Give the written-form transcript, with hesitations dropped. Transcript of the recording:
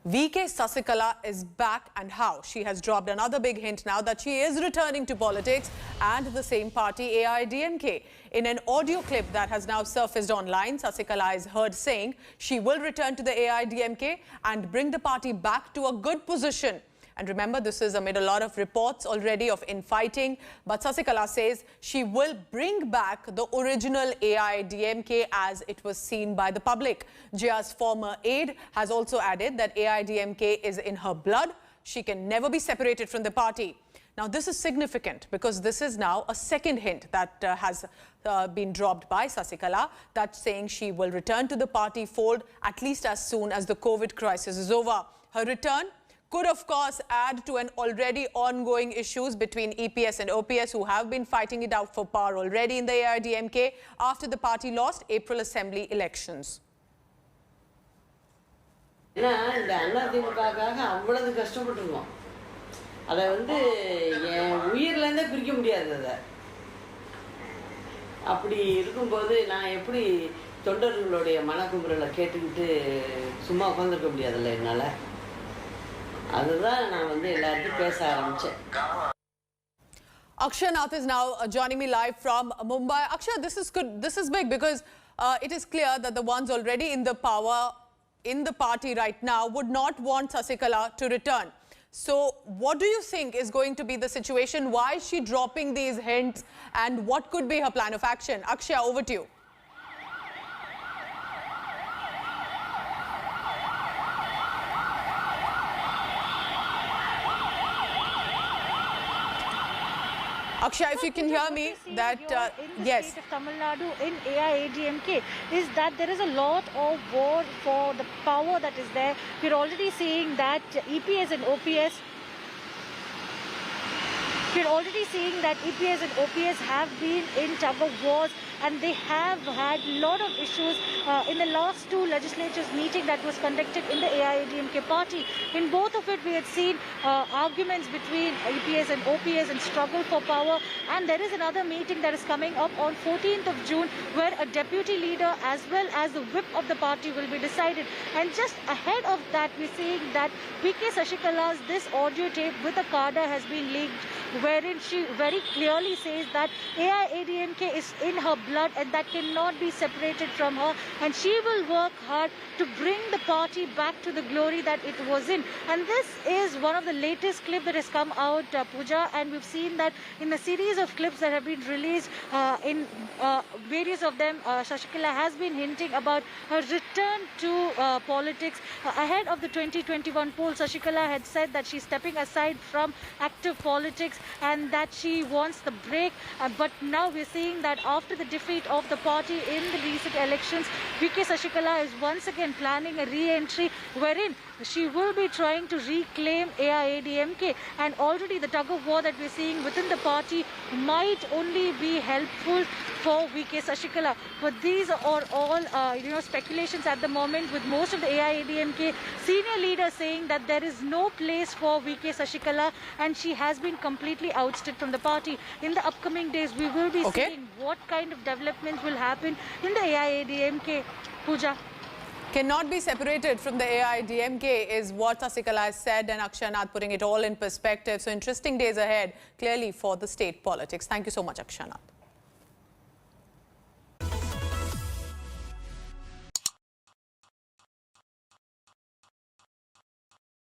VK Sasikala is back, and how? She has dropped another big hint now that she is returning to politics and the same party, AIADMK. In an audio clip that has now surfaced online, Sasikala is heard saying she will return to the AIADMK and bring the party back to a good position. And remember, this is amid a lot of reports already of infighting. But Sasikala says she will bring back the original AIADMK as it was seen by the public. Jia's former aide has also added that AIADMK is in her blood. She can never be separated from the party. Now, this is significant because this is now a second hint that has been dropped by Sasikala, that's saying she will return to the party fold at least as soon as the COVID crisis is over. Her return could, of course, add to an already ongoing issues between EPS and OPS, who have been fighting it out for power already in the AIADMK after the party lost April Assembly elections. Akshay Nath is now joining me live from Mumbai. Akshay, this is good. This is big because it is clear that the ones already in the power in the party right now would not want Sasikala to return. So what do you think is going to be the situation? Why is she dropping these hints and what could be her plan of action? Akshay, over to you. Akshay, if you can hear me, that yes. In the state of Tamil Nadu in AIADMK is that there is a lot of war for the power that is there. We're already seeing that EPS and OPS. We're already seeing that EPS and OPS have been in tug of wars, and they have had a lot of issues in the last two legislatures meeting that was conducted in the AIADMK party. In both of it, we had seen arguments between EPS and OPS and struggle for power. And there is another meeting that is coming up on 14th of June where a deputy leader as well as the whip of the party will be decided. And just ahead of that, we're seeing that VK Sasikala's this audio tape with a CADA has been leaked, wherein she very clearly says that AIADMK is in her blood and that cannot be separated from her, and she will work hard to bring the party back to the glory that it was in. And this is one of the latest clips that has come out, Pooja, and we've seen that in a series of clips that have been released, in various of them, Sasikala has been hinting about her return to politics. Ahead of the 2021 poll, Sasikala had said that she's stepping aside from active politics and that she wants the break. But now we're seeing that after the defeat of the party in the recent elections, VK Sasikala is once again planning a re-entry wherein she will be trying to reclaim AIADMK, and already the tug of war that we're seeing within the party might only be helpful for VK Sasikala. But these are all speculations at the moment, with most of the AIADMK senior leaders saying that there is no place for VK Sasikala and she has been completely ousted from the party. In the upcoming days, we will be seeing what kind of developments will happen in the AIADMK. Pooja. Cannot be separated from the AIADMK is what Sasikala has said, and Akshay Nath putting it all in perspective. So interesting days ahead, clearly, for the state politics. Thank you so much, Akshay Nath.